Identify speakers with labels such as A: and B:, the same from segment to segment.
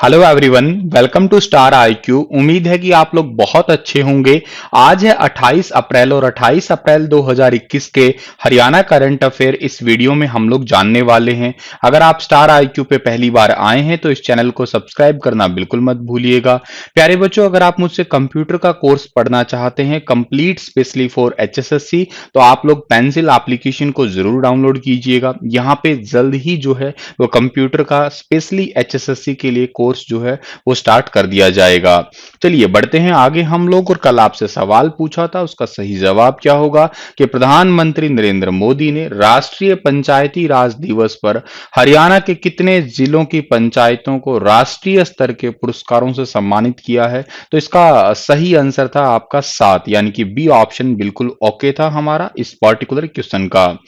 A: Hello everyone, welcome to star IQ. उम्मीद है कि आप लोग बहुत अच्छे होंगे। आज है 28 अप्रैल और 28 अप्रैल 2021 के हरियाणा करंट अफेयर इस वीडियो में हम लोग जानने वाले हैं। अगर आप स्टार आईक्यू पे पहली बार आए हैं तो इस चैनल को सब्सक्राइब करना बिल्कुल मत भूलिएगा। प्यारे बच्चों, अगर आप मुझसे कंप्यूटर का कोर्स पढ़ना चाहते हैं कंप्लीट स्पेशली फॉर एचएसएससी, तो आप लोग पेंसिल एप्लीकेशन को जरूर डाउनलोड कीजिएगा। यहाँ पे जल्द ही जो है वो कंप्यूटर का स्पेशली एचएसएससी के लिए कोर्स जो है वो स्टार्ट कर दिया जाएगा। चलिए बढ़ते हैं आगे हम लोग। और कल आपसे सवाल पूछा था, उसका सही जवाब क्या होगा कि प्रधानमंत्री नरेंद्र मोदी ने राष्ट्रीय पंचायती राज दिवस पर हरियाणा के कितने जिलों की पंचायतों को राष्ट्रीय स्तर के पुरस्कारों से सम्मानित किया है? तो इसका सही आंसर था आपका 7, यानी कि बी ऑप्शन बिल्कुल ओके था हमारा इस पर्टिकुलर क्वेश्चन का।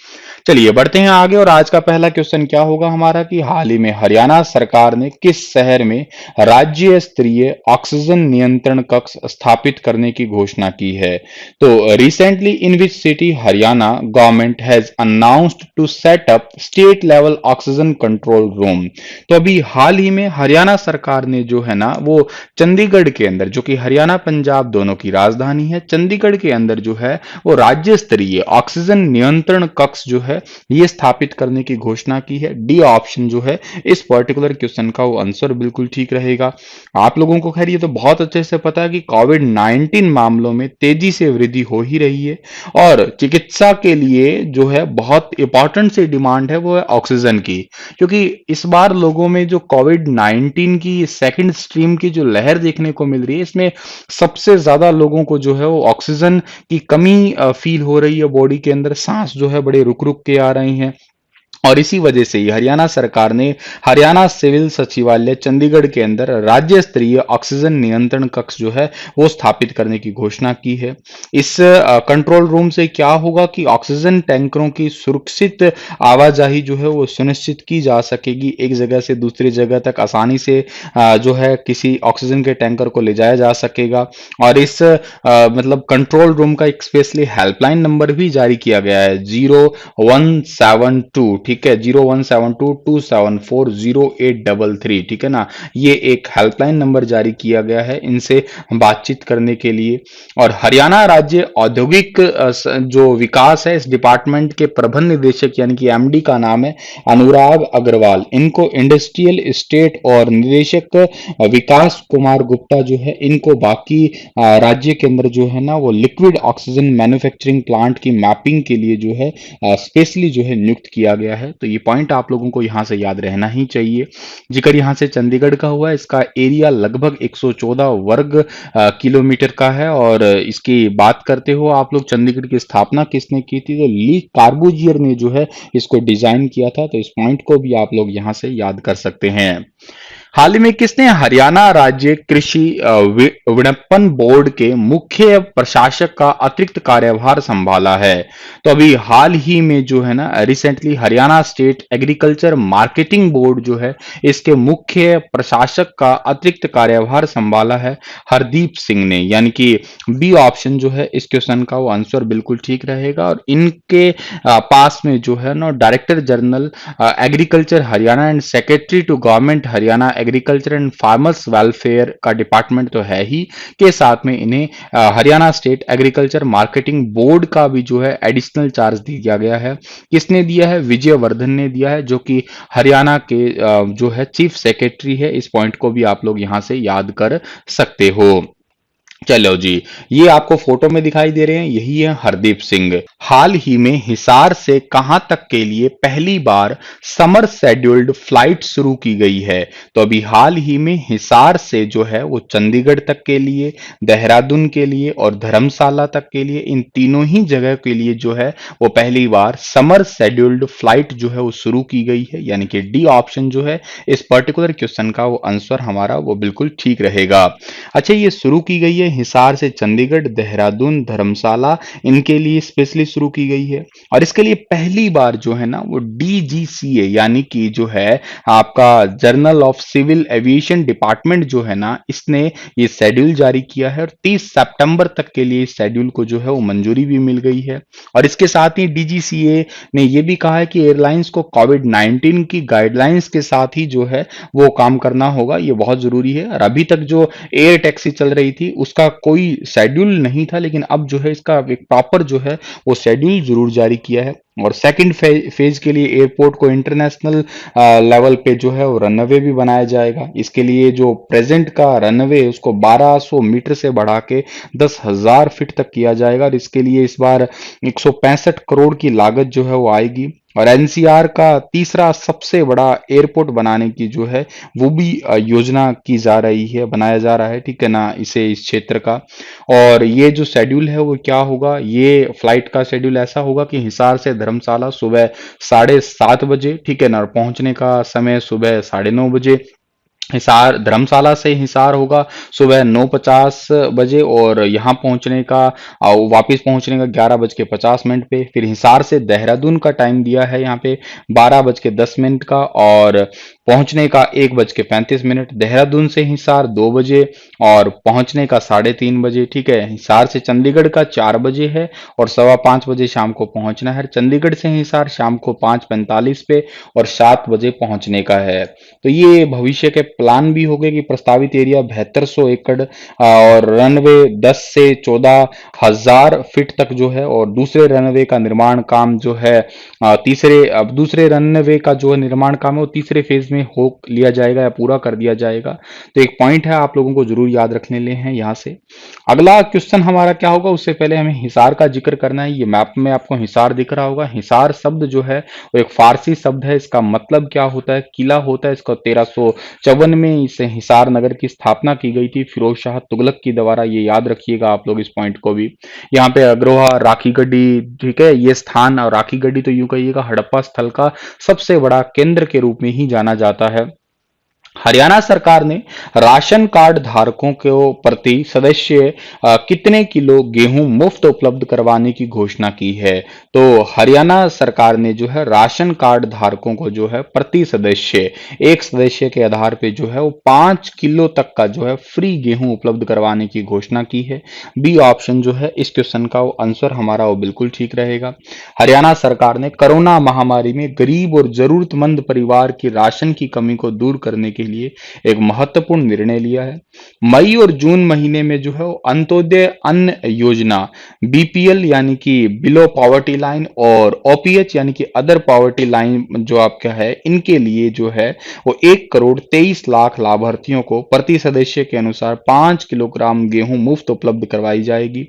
A: चलिए बढ़ते हैं आगे। और आज का पहला क्वेश्चन क्या होगा हमारा कि हाल ही में हरियाणा सरकार ने किस शहर में राज्य स्तरीय ऑक्सीजन नियंत्रण कक्ष स्थापित करने की घोषणा की है? तो recently in which city Haryana government has announced to set up state level oxygen control room. तो अभी हाल ही में हरियाणा सरकार ने जो है ना वो चंडीगढ़ के अंदर, जो कि हरियाणा पंजाब दोनों की राजधानी है, चंडीगढ़ के अंदर जो है वो राज्य स्तरीय ऑक्सीजन नियंत्रण कक्ष जो है ये स्थापित करने की घोषणा की है। डी ऑप्शन जो है इस पर्टिकुलर क्वेश्चन का वो आंसर बिल्कुल ठीक रहेगा। आप लोगों को खैर ये तो बहुत अच्छे से पता है कि कोविड 19 मामलों में तेजी से वृद्धि हो ही रही है और चिकित्सा के लिए जो है बहुत इंपॉर्टेंट सी डिमांड है वो है ऑक्सीजन की, क्योंकि इस बार लोगों में जो कोविड 19 की सेकंड स्ट्रीम की जो लहर देखने को मिल रही है, इसमें सबसे ज्यादा लोगों को जो है वो ऑक्सीजन की कमी फील हो रही है बॉडी के अंदर। सांस जो है बड़े रुक रुक के आ रही हैं और इसी वजह से ही हरियाणा सरकार ने हरियाणा सिविल सचिवालय चंडीगढ़ के अंदर राज्य स्तरीय ऑक्सीजन नियंत्रण कक्ष जो है वो स्थापित करने की घोषणा की है। इस कंट्रोल रूम से क्या होगा कि ऑक्सीजन टैंकरों की सुरक्षित आवाजाही जो है वो सुनिश्चित की जा सकेगी। एक जगह से दूसरी जगह तक आसानी से जो है किसी ऑक्सीजन के टैंकर को ले जाया जा सकेगा। और इस मतलब कंट्रोल रूम का एक स्पेशली हेल्पलाइन नंबर भी जारी किया गया है, 0172, ठीक है, 0172274083, ठीक है ना। ये एक हेल्पलाइन नंबर जारी किया गया है इनसे बातचीत करने के लिए। और हरियाणा राज्य औद्योगिक जो विकास है, इस डिपार्टमेंट के प्रबंध निदेशक यानी कि एमडी का नाम है अनुराग अग्रवाल। इनको इंडस्ट्रियल स्टेट और निदेशक विकास कुमार गुप्ता जो है इनको बाकी राज्य के अंदर जो है ना वो लिक्विड ऑक्सीजन मैन्युफैक्चरिंग प्लांट की मैपिंग के लिए जो है स्पेशली जो है नियुक्त किया गया है। तो ये पॉइंट आप लोगों को यहाँ से याद रहना ही चाहिए। जिक्र यहाँ से चंडीगढ़ का हुआ है, इसका एरिया लगभग 114 वर्ग किलोमीटर का है। और इसकी बात करते हो आप लोग, चंडीगढ़ की स्थापना किसने की थी? तो ली कार्बूजियर ने जो है इसको डिजाइन किया था। तो इस पॉइंट को भी आप लोग यहाँ से याद कर सकते हैं। हाल ही में किसने हरियाणा राज्य कृषि विपणन बोर्ड के मुख्य प्रशासक का अतिरिक्त कार्यभार संभाला है? तो अभी हाल ही में जो है ना recently Haryana state agriculture marketing board जो है इसके मुख्य प्रशासक का अतिरिक्त कार्यभार संभाला है हरदीप सिंह ने, यानी कि बी ऑप्शन जो है इस क्वेश्चन का वो आंसर बिल्कुल ठीक रहेगा। और इनके पास में जो है ना director general agriculture Haryana and secretary to government Haryana agriculture and farmers welfare का डिपार्टमेंट तो है ही, के साथ में इन्हें Haryana state agriculture marketing board का भी जो है एडिशनल चार्ज दिया गया है। किसने दिया है? विजय वर्धन ने दिया है, जो कि हरियाणा के जो है चीफ सेक्रेटरी है। इस पॉइंट को भी आप लोग यहां से याद कर सकते हो। चलो जी, ये आपको फोटो में दिखाई दे रहे हैं, यही है हरदीप सिंह। हाल ही में हिसार से कहां तक के लिए पहली बार समर शेड्यूल्ड फ्लाइट शुरू की गई है? तो अभी हाल ही में हिसार से जो है वो चंडीगढ़ तक के लिए, देहरादून के लिए और धर्मशाला तक के लिए, इन तीनों ही जगह के लिए जो है वो पहली बार समर शेड्यूल्ड फ्लाइट जो है वो शुरू की गई है, यानी कि डी ऑप्शन जो है इस पर्टिकुलर क्वेश्चन का वो आंसर हमारा वो बिल्कुल ठीक रहेगा। अच्छा, ये शुरू की गई है हिसार से चंडीगढ़, देहरादून, धर्मशाला इनके लिए स्पेशली शुरू की गई है। और इसके लिए पहली बार जो है ना वो डीजीसीए यानी कि जो है आपका general of civil aviation department जो है ना इसने ये शेड्यूल जारी किया है और 30 सितंबर तक के लिए इस शेड्यूल को जो है वो मंजूरी भी मिल गई है। और इसके साथ ही डीजीसीए ने ये भी कहा है कि एयरलाइंस को कोविड 19 की गाइडलाइंस के साथ ही जो है वो काम करना होगा, ये बहुत जरूरी है। और अभी तक जो एयर टैक्सी चल रही थी उसका कोई शेड्यूल नहीं था, लेकिन अब जो है इसका एक प्रॉपर जो है वो शेड्यूल जरूर जारी किया है। और सेकंड फेज के लिए एयरपोर्ट को इंटरनेशनल लेवल पे जो है वो रनवे भी बनाया जाएगा। इसके लिए जो प्रेजेंट का रनवे है उसको 1200 मीटर से बढ़ा के 10,000 फीट तक किया जाएगा और इसके लिए इस बार 165 करोड़ की लागत जो है वो आएगी। और एनसीआर का तीसरा सबसे बड़ा एयरपोर्ट बनाने की जो है वो भी योजना की जा रही है, बनाया जा रहा है, ठीक है ना, इसे इस क्षेत्र का। और ये जो शेड्यूल है वो क्या होगा, ये फ्लाइट का शेड्यूल ऐसा होगा कि हिसार से धर्मशाला सुबह 7:30 बजे, ठीक है ना, और पहुंचने का समय सुबह 9:30 बजे। हिसार धर्मशाला से हिसार होगा सुबह 9:50 बजे और यहाँ पहुंचने का वापस पहुंचने का 11:50 पे। फिर हिसार से देहरादून का टाइम दिया है यहाँ पे 12:10 का और पहुंचने का 1:35। देहरादून से हिसार 2 बजे और पहुंचने का 3:30 बजे, ठीक है। हिसार से चंडीगढ़ का 4 बजे है और 5:15 बजे शाम को पहुंचना है। चंडीगढ़ से हिसार शाम को 5:45 पे और 7 बजे पहुंचने का है। तो ये भविष्य के प्लान भी हो गए कि प्रस्तावित एरिया 7200 एकड़ और रनवे 10 से 14,000 फीट तक जो है। और दूसरे रनवे का निर्माण काम जो है दूसरे रनवे का जो निर्माण काम है वो तीसरे फेज में हो लिया जाएगा या पूरा कर दिया जाएगा। तो एक पॉइंट है आप लोगों को जरूर याद रखने ले हैं यहाँ से। अगला क्वेश्चन हमारा क्या होगा, उससे पहले हमें हिसार का जिक्र करना है। ये मैप में आपको हिसार दिख रहा होगा। हिसार शब्द जो है वो एक फारसी शब्द है। इसका मतलब क्या होता है, किला होता है। इसका 1354 में इसे हिसार नगर की स्थापना की गई थी फिरोज शाह तुगलक की द्वारा। ये याद रखिएगा आप लोग इस पॉइंट को भी। यहाँ पे अग्रोहा, राखी गड्डी, ठीक है, ये स्थान और राखी गड्डी तो यूं कहिएगा हड़प्पा स्थल का सबसे बड़ा केंद्र के रूप में ही जाना जाता है। हरियाणा सरकार ने राशन कार्ड धारकों को प्रति सदस्य कितने किलो गेहूं मुफ्त उपलब्ध करवाने की घोषणा की है। तो हरियाणा सरकार ने जो है राशन कार्ड धारकों को जो है प्रति सदस्य, एक सदस्य के आधार पे जो है वो 5 किलो तक का जो है फ्री गेहूं उपलब्ध करवाने की घोषणा की है। बी ऑप्शन जो है इस क्वेश्चन का वो आंसर हमारा वो बिल्कुल ठीक रहेगा। हरियाणा सरकार ने कोरोना महामारी में गरीब और जरूरतमंद परिवार की राशन की कमी को दूर करने के लिए एक महत्वपूर्ण निर्णय लिया है। मई और जून महीने में जो है वो अंत्योदय अन्न योजना बीपीएल यानी कि बिलो पॉवर्टी लाइन और ओपीएच यानी कि अदर पॉवर्टी लाइन जो आपका है, इनके लिए जो है वो 1,23,00,000 लाभार्थियों को प्रति सदस्य के अनुसार 5 किलोग्राम गेहूं मुफ्त उपलब्ध करवाई जाएगी।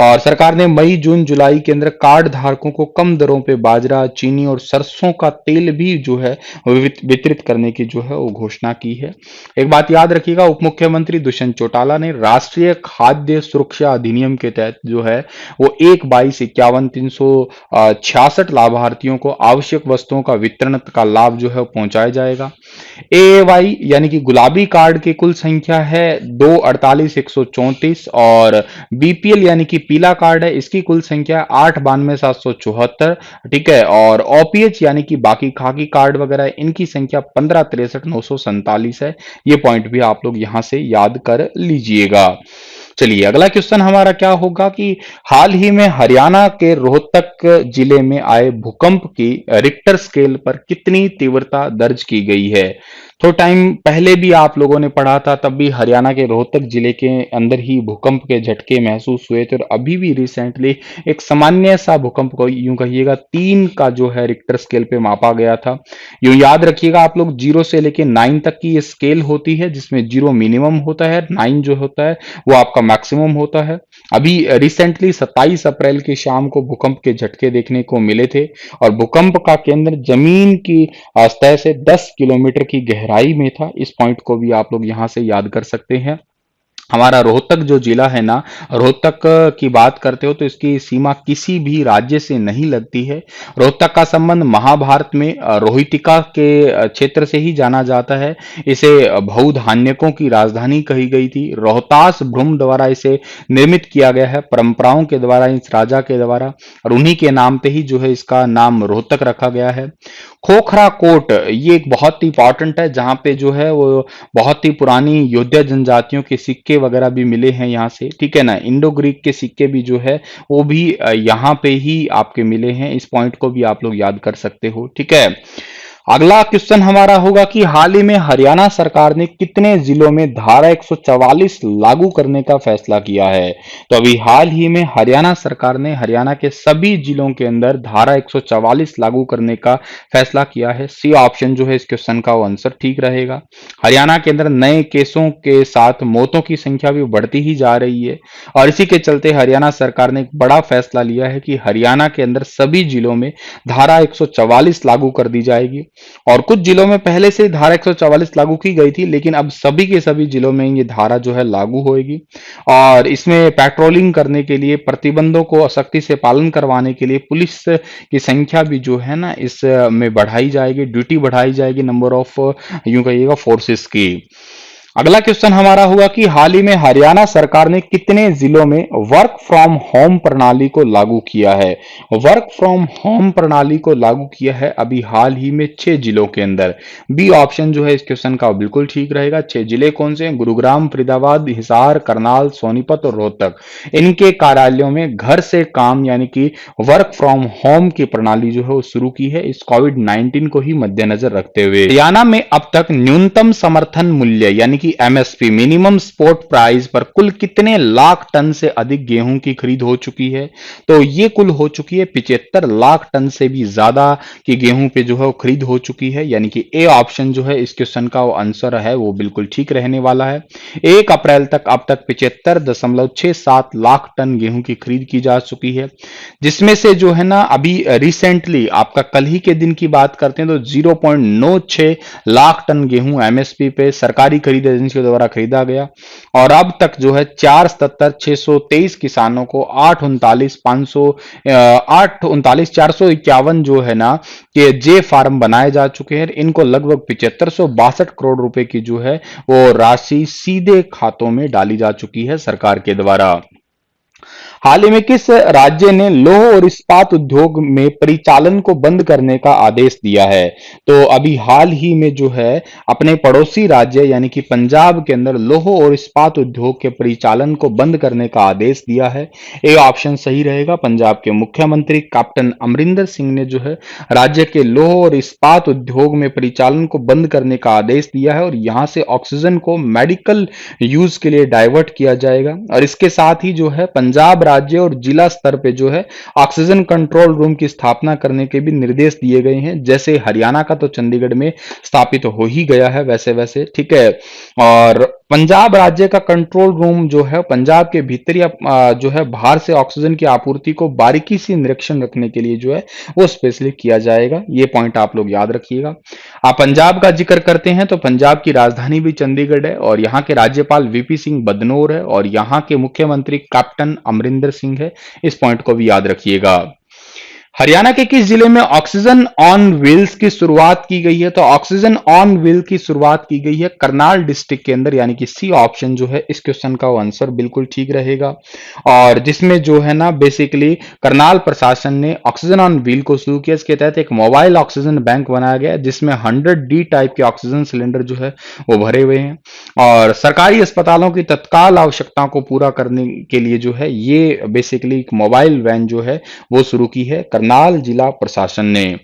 A: और सरकार ने मई जून जुलाई के अंदर कार्ड धारकों को कम दरों पे बाजरा, चीनी और सरसों का तेल भी जो है वितरित करने की जो है वो घोषणा की है। एक बात याद रखिएगा, उप मुख्यमंत्री दुष्यंत चौटाला ने राष्ट्रीय खाद्य सुरक्षा अधिनियम के तहत जो है वो 1/22/51 लाभार्थियों को आवश्यक वस्तुओं का वितरण का लाभ जो है पहुंचाया जाएगा। एवाई यानी कि गुलाबी कार्ड की कुल संख्या है 2,48,134 और बीपीएल यानी कि पीला कार्ड है, इसकी कुल संख्या 8,92,774, ठीक है। और ओपीएच यानी कि बाकी खाकी कार्ड वगैरह इनकी संख्या 15,63,947 है। ये पॉइंट भी आप लोग यहां से याद कर लीजिएगा। चलिए अगला क्वेश्चन हमारा क्या होगा कि हाल ही में हरियाणा के रोहतक जिले में आए भूकंप की रिक्टर स्केल पर कितनी तीव्रता दर्ज की गई है। तो टाइम पहले भी आप लोगों ने पढ़ा था, तब भी हरियाणा के रोहतक जिले के अंदर ही भूकंप के झटके महसूस हुए थे और अभी भी रिसेंटली एक सामान्य सा भूकंप को यूं कहिएगा 3 का जो है रिक्टर स्केल पे मापा गया था। यूं याद रखिएगा आप लोग 0 से लेके 9 तक की ये स्केल होती है, जिसमें 0 मिनिमम होता है, 9 जो होता है वो आपका मैक्सिमम होता है। अभी रिसेंटली 27 अप्रैल की शाम को भूकंप के झटके देखने को मिले थे और भूकंप का केंद्र जमीन की सतह से 10 किलोमीटर की गहराई में था। इस पॉइंट को भी आप लोग यहां से याद कर सकते हैं। हमारा रोहतक जो जिला है ना, रोहतक की बात करते हो तो इसकी सीमा किसी भी राज्य से नहीं लगती है। रोहतक का संबंध महाभारत में रोहितिका के क्षेत्र से ही जाना जाता है। इसे बहुधान्यकों की राजधानी कही गई थी। रोहतास भ्रुम द्वारा इसे निर्मित किया गया है, परंपराओं के द्वारा, इस राजा के द्वारा, और उन्हीं के नाम पे ही जो है इसका नाम रोहतक रखा गया है। खोखरा कोट ये एक बहुत ही इंपॉर्टेंट है, जहां पे जो है वो बहुत ही पुरानी योद्धा जनजातियों के सिक्के वगैरह भी मिले हैं यहाँ से, ठीक है ना। इंडो ग्रीक के सिक्के भी जो है वो भी यहाँ पे ही आपके मिले हैं। इस पॉइंट को भी आप लोग याद कर सकते हो, ठीक है। अगला क्वेश्चन हमारा होगा कि हाल ही में हरियाणा सरकार ने कितने जिलों में धारा 144 लागू करने का फैसला किया है। तो अभी हाल ही में हरियाणा सरकार ने हरियाणा के सभी जिलों के अंदर धारा 144 लागू करने का फैसला किया है। सी ऑप्शन जो है इस क्वेश्चन का वो आंसर ठीक रहेगा। हरियाणा के अंदर नए केसों के साथ मौतों की संख्या भी बढ़ती ही जा रही है, और इसी के चलते हरियाणा सरकार ने एक बड़ा फैसला लिया है कि हरियाणा के अंदर सभी जिलों में धारा 144 लागू कर दी जाएगी। और कुछ जिलों में पहले से धारा 144 लागू की गई थी, लेकिन अब सभी के सभी जिलों में ये धारा जो है लागू होएगी। और इसमें पेट्रोलिंग करने के लिए, प्रतिबंधों को सख्ती से पालन करवाने के लिए पुलिस की संख्या भी जो है ना इसमें बढ़ाई जाएगी, ड्यूटी बढ़ाई जाएगी, नंबर ऑफ यूं कहिएगा फोर्सेस की। अगला क्वेश्चन हमारा होगा कि हाल ही में हरियाणा सरकार ने कितने जिलों में वर्क फ्रॉम होम प्रणाली को लागू किया है। वर्क फ्रॉम होम प्रणाली को लागू किया है अभी हाल ही में 6 जिलों के अंदर। बी ऑप्शन जो है इस क्वेश्चन का बिल्कुल ठीक रहेगा। 6 जिले कौन से हैं? गुरुग्राम, फरीदाबाद, हिसार, करनाल, सोनीपत और रोहतक। इनके कार्यालयों में घर से काम यानी कि वर्क फ्रॉम होम की प्रणाली जो है वो शुरू की है, इस कोविड-19 को ही मद्देनजर रखते हुए। हरियाणा में अब तक न्यूनतम समर्थन मूल्य यानी कि एमएसपी, मिनिमम सपोर्ट प्राइस पर कुल कितने लाख टन से अधिक गेहूं की खरीद हो चुकी है। तो ये कुल हो चुकी है 75 लाख टन से भी ज्यादा की गेहूं पे जो है वो खरीद हो चुकी है, यानी कि ए ऑप्शन जो है इस क्वेश्चन का वो आंसर है वो बिल्कुल ठीक रहने वाला है। 1 अप्रैल तक अब तक 75.67 लाख टन गेहूं की खरीद की जा चुकी है, जिसमें से जो है ना अभी रिसेंटली आपका कल ही के दिन की बात करते हैं तो 0.96 लाख टन गेहूं एमएसपी पे सरकारी खरीद एजेंसियों द्वारा खरीदा गया। और अब तक जो है 4,77,623 किसानों को 8,39,451 जो है ना कि जे फार्म बनाए जा चुके हैं। इनको लगभग 7562 करोड़ रुपए की जो है वो राशि सीधे खातों में डाली जा चुकी है सरकार के द्वारा। हाल ही में किस राज्य ने लौह और इस्पात उद्योग में परिचालन को बंद करने का आदेश दिया है। तो अभी हाल ही में जो है अपने पड़ोसी राज्य यानी कि पंजाब के अंदर लौह और इस्पात उद्योग के परिचालन को बंद करने का आदेश दिया है। ए ऑप्शन सही रहेगा। पंजाब के मुख्यमंत्री कैप्टन अमरिंदर सिंह ने जो है राज्य के लौह और इस्पात उद्योग में परिचालन को बंद करने का आदेश दिया है, और यहां से ऑक्सीजन को मेडिकल यूज के लिए डाइवर्ट किया जाएगा। और इसके साथ ही जो है पंजाब राज्य और जिला स्तर पे जो है ऑक्सीजन कंट्रोल रूम की स्थापना करने के भी निर्देश दिए गए हैं। जैसे हरियाणा का तो चंडीगढ़ में स्थापित हो ही गया है वैसे वैसे, ठीक है। और पंजाब राज्य का कंट्रोल रूम जो है पंजाब के भीतर या जो है बाहर से ऑक्सीजन की आपूर्ति को बारीकी से निरीक्षण रखने के लिए जो है वो स्पेशली किया जाएगा। ये पॉइंट आप लोग याद रखिएगा। आप पंजाब का जिक्र करते हैं तो पंजाब की राजधानी भी चंडीगढ़ है, और यहाँ के राज्यपाल वीपी सिंह बदनौर है, और यहाँ के मुख्यमंत्री कैप्टन अमरिंदर सिंह है। इस पॉइंट को भी याद रखिएगा। हरियाणा के किस जिले में ऑक्सीजन ऑन व्हील्स की शुरुआत की गई है। तो ऑक्सीजन ऑन व्हील की शुरुआत की गई है करनाल डिस्ट्रिक्ट के अंदर, यानी कि सी ऑप्शन जो है इस क्वेश्चन का आंसर बिल्कुल ठीक रहेगा। और जिसमें जो है ना बेसिकली करनाल प्रशासन ने ऑक्सीजन ऑन व्हील को शुरू किया। इसके तहत एक मोबाइल ऑक्सीजन बैंक बनाया गया जिसमें 100D टाइप के ऑक्सीजन सिलेंडर जो है वो भरे हुए हैं, और सरकारी अस्पतालों की तत्काल आवश्यकताओं को पूरा करने के लिए जो है ये बेसिकली एक मोबाइल वैन जो है वो शुरू की है करनाल जिला प्रशासन ने।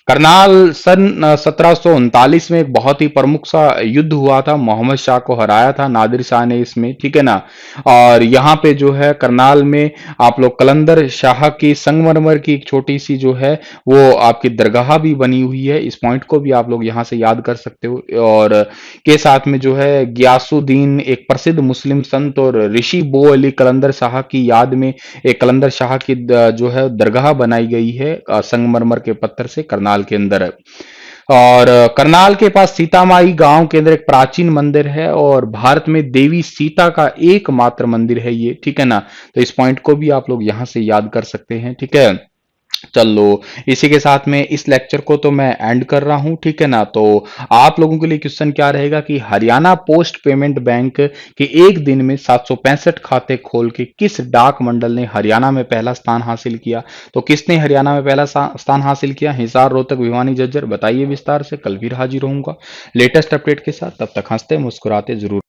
A: करनाल सन 1739 में एक बहुत ही प्रमुख सा युद्ध हुआ था, मोहम्मद शाह को हराया था नादिर शाह ने इसमें, ठीक है ना। और यहाँ पे जो है करनाल में आप लोग कलंदर शाह की संगमरमर की एक छोटी सी जो है वो आपकी दरगाह भी बनी हुई है। इस पॉइंट को भी आप लोग यहाँ से याद कर सकते हो। और के साथ में जो है गियासुद्दीन एक प्रसिद्ध मुस्लिम संत और ऋषि बो अली कलंदर शाह की याद में एक कलंदर शाह की जो है दरगाह बनाई गई है संगमरमर के पत्थर से करनाल के अंदर। और करनाल के पास सीतामाई गांव के अंदर एक प्राचीन मंदिर है और भारत में देवी सीता का एकमात्र मंदिर है ये, ठीक है ना। तो इस पॉइंट को भी आप लोग यहां से याद कर सकते हैं, ठीक है। चलो, इसी के साथ में इस लेक्चर को तो मैं एंड कर रहा हूं, ठीक है ना। तो आप लोगों के लिए क्वेश्चन क्या रहेगा कि हरियाणा पोस्ट पेमेंट बैंक के एक दिन में 765 खाते खोल के किस डाक मंडल ने हरियाणा में पहला स्थान हासिल किया। तो किसने हरियाणा में पहला स्थान हासिल किया? हिसार, रोहतक, भिवानी, झज्जर। बताइए विस्तार से। कल फिर हाजिर होऊंगा लेटेस्ट अपडेट के साथ। तब तक हंसते मुस्कुराते जरूर